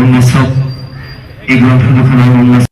উন্মেষক এই গ্ৰন্থ দুখনৰ উন্মেষ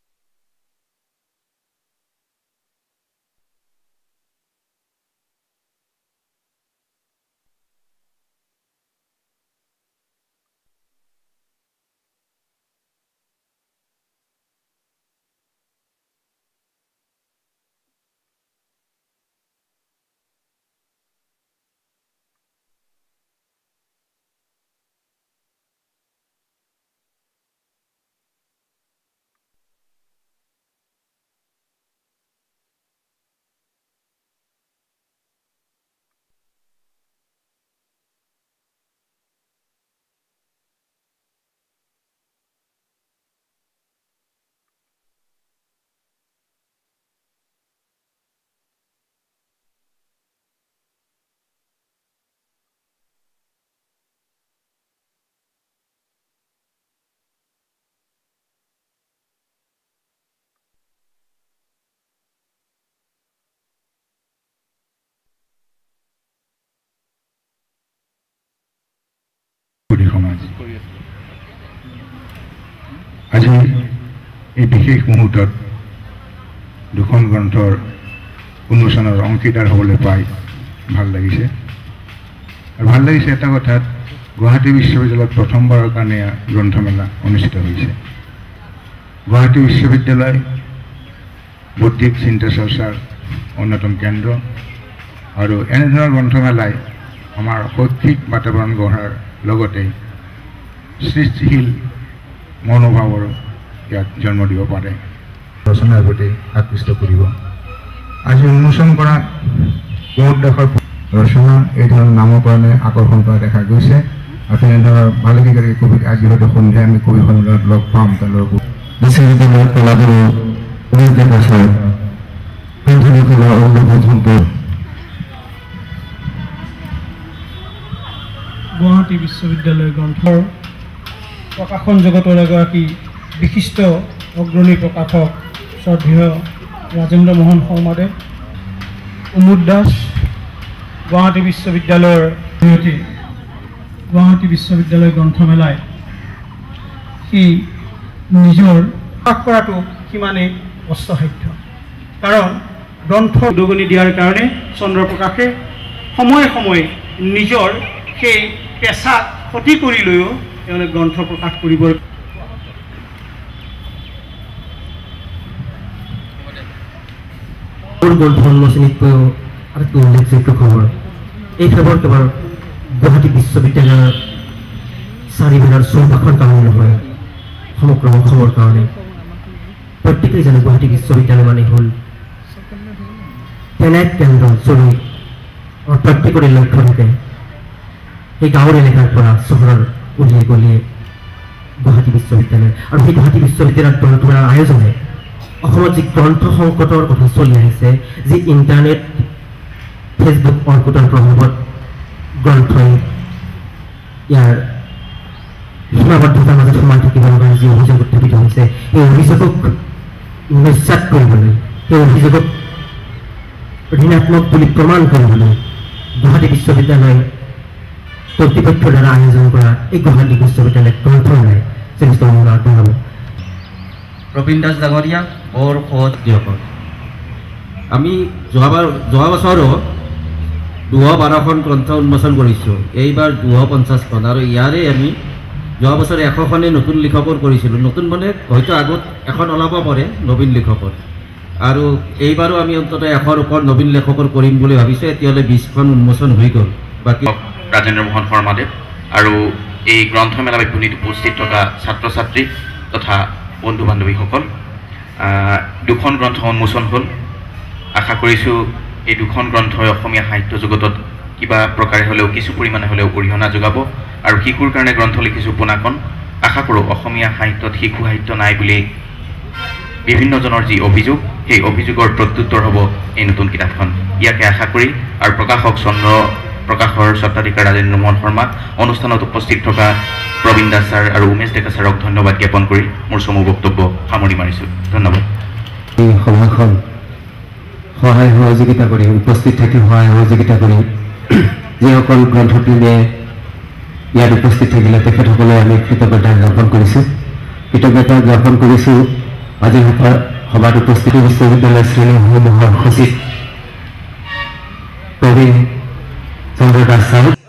সমাজ আজি এই বিশেষ মুহূৰ্তত দুখন গ্ৰন্থৰ উন্মোচনৰ অংশীদাৰ হ'বলৈ পাই ভাল লাগিছে আৰু ভাল লাগিছে এটা কথাত গুৱাহাটী বিশ্ববিদ্যালয়ত প্ৰথমবাৰৰ কাৰণে গ্ৰন্থমেলা অনুষ্ঠিত হৈছে গুৱাহাটী বিশ্ববিদ্যালয় বৌদ্ধিক চিন্তা চৰ্চাৰ অন্যতম কেন্দ্ৰ আৰু এনেধৰণৰ গ্ৰন্থমেলাই আমাৰ শৈক্ষিক বাতাবৰণ গঢ়াৰ লগতে সৃষ্টিশীল মনোভাৱৰ ইয়াত জন্ম দিব পাৰে ৰচনাৰ প্ৰতি আকৃষ্ট কৰিব আজি উন্মোচন কৰা বহুত দেশৰ ৰচনা এই ধৰণৰ নামকৰণে আকৰ্ষণ কৰা দেখা গৈছে আৰু তেনেধৰণৰ ভালেকেইগৰাকী কবি আজি হয়তো সন্ধিয়া আমি কবি সন্মিলনত লগ পাম তেওঁলোকৰ বিশ্ববিদ্যালয়ৰ কলাগুৰু গুৱাহাটী বিশ্ববিদ্যালয় গ্ৰন্থৰ প্ৰকাশন জগতৰ এগৰাকী বিশিষ্ট অগ্ৰণী প্ৰকাশক শ্ৰদ্ধেয় ৰাজেন্দ্ৰ মোহন শৰ্মাদেৱ উমুদ দাস গুৱাহাটী বিশ্ববিদ্যালয়ৰ জৰিয়তে গুৱাহাটী বিশ্ববিদ্যালয় গ্ৰন্থমেলাই সি নিজৰ প্ৰকাশ কৰাটো সিমানেই কষ্টসাধ্য কাৰণ গ্ৰন্থ উদগনি দিয়াৰ কাৰণে চন্দ্ৰপ্ৰকাশে সময়ে সময়ে নিজৰ সেই পেছাক ক্ষতি কৰি লৈও তেওঁলোকে গ্ৰন্থ প্ৰকাশ কৰিব গ্ৰন্থ উন্মোচনীতকৈও আটাইতকৈ উল্লেখযোগ্য খবৰ এই খবৰ কেৱল গুৱাহাটী বিশ্ববিদ্যালয়ৰ চাৰিবেৰৰ চৌপাশৰ কাৰণে নহয় সমগ্ৰ অসমৰ কাৰণে প্ৰত্যেকেই জানে গুৱাহাটী বিশ্ববিদ্যালয় মানে হ'ল তেনে এক কেন্দ্ৰ য'লৈ প্ৰত্যেকৰে লক্ষ্য থাকে এই গাঁৱৰ এলেকাৰ পৰা চহৰৰ উলিয়াই গলিয়ে গুৱাহাটী বিশ্ববিদ্যালয় আৰু সেই গুৱাহাটী বিশ্ববিদ্যালয়ত গ্ৰন্থমেলাৰ আয়োজনে অসমত যি গ্ৰন্থ সংকটৰ কথা চলি আহিছে যি ইণ্টাৰনেট ফেচবুক অৰ্কুটৰ প্ৰভাৱত গ্ৰন্থই ইয়াৰ সীমাবদ্ধতাৰ মাজত সোমাই থাকিব লগা যি অভিযোগ উত্থাপিত হৈছে এই অভিযোগক নিশ্চাত কৰিবলৈ সেই অভিযোগক ঋণাত্মক বুলি প্ৰমাণ কৰিবলৈ গুৱাহাটী বিশ্ববিদ্যালয় কৰ্তৃপক্ষৰ দ্বাৰা আয়োজন কৰা এই গুৱাহাটী বিশ্ববিদ্যালয় গ্ৰন্থমেলাই শ্ৰেষ্ঠ আগবঢ়াব প্ৰবীণ দাস ডাঙৰীয়া বৰ সহজ দিয়ক আমি যোৱা বছৰো ২১২খন গ্ৰন্থ উন্মোচন কৰিছোঁ এইবাৰ ২৫০খন আৰু ইয়াৰে আমি যোৱা বছৰ ১০০খনে নতুন লিখকৰ কৰিছিলোঁ নতুন মানে হয়তো আগত এখন ওলাব পাৰে নবীন লিখকৰ আৰু এইবাৰো আমি অন্ততঃ ১০০ৰ ওপৰত নবীন লেখকৰ কৰিম বুলি ভাবিছোঁ এতিয়ালৈ ২০খন উন্মোচন হৈ গ'ল বাকী ৰাজেন্দ্ৰ মোহন শৰ্মাদেৱ আৰু এই গ্ৰন্থমেলা বিপণীত উপস্থিত থকা ছাত্ৰ ছাত্ৰী তথা বন্ধু বান্ধৱীসকল দুখন গ্ৰন্থ উন্মোচন হ'ল আশা কৰিছোঁ এই দুখন গ্ৰন্থই অসমীয়া সাহিত্য জগতত কিবা প্ৰকাৰে হ'লেও কিছু পৰিমাণে হ'লেও অৰিহণা যোগাব আৰু শিশুৰ কাৰণে গ্ৰন্থ লিখিছোঁ পোনাকণ আশা কৰোঁ অসমীয়া সাহিত্যত শিশু সাহিত্য নাই বুলি বিভিন্নজনৰ যি অভিযোগ সেই অভিযোগৰ প্ৰত্যুত্তৰ হ'ব এই নতুন কিতাপখন ইয়াকে আশা কৰি আৰু প্ৰকাশক চন্দ্ৰ প্ৰকাশৰ স্বত্বাধিকাৰ ৰাজেন্দ্ৰ মোহন শৰ্মা অনুষ্ঠানত উপস্থিত থকা প্ৰবীণ দাস ছাৰ আৰু উমেশ ডেকা ছাৰক ধন্যবাদ জ্ঞাপন কৰি মোৰ চমু বক্তব্য সামৰি মাৰিছোঁ ধন্যবাদ এই সভাখন সহায় সহযোগিতা কৰি উপস্থিত থাকি সহায় সহযোগিতা কৰি যিসকল গ্ৰন্থপ্ৰেমীয়ে ইয়াত উপস্থিত থাকিলে তেখেতসকলে আমি কৃতজ্ঞতা জ্ঞাপন কৰিছোঁ। কৃতজ্ঞতা জ্ঞাপন কৰিছোঁ আজি সভাত উপস্থিত বিশ্ববিদ্যালয় শ্ৰেণীসমূহৰ সচিব প্ৰবীণ চন্দ্ৰ দাস ছাৰ।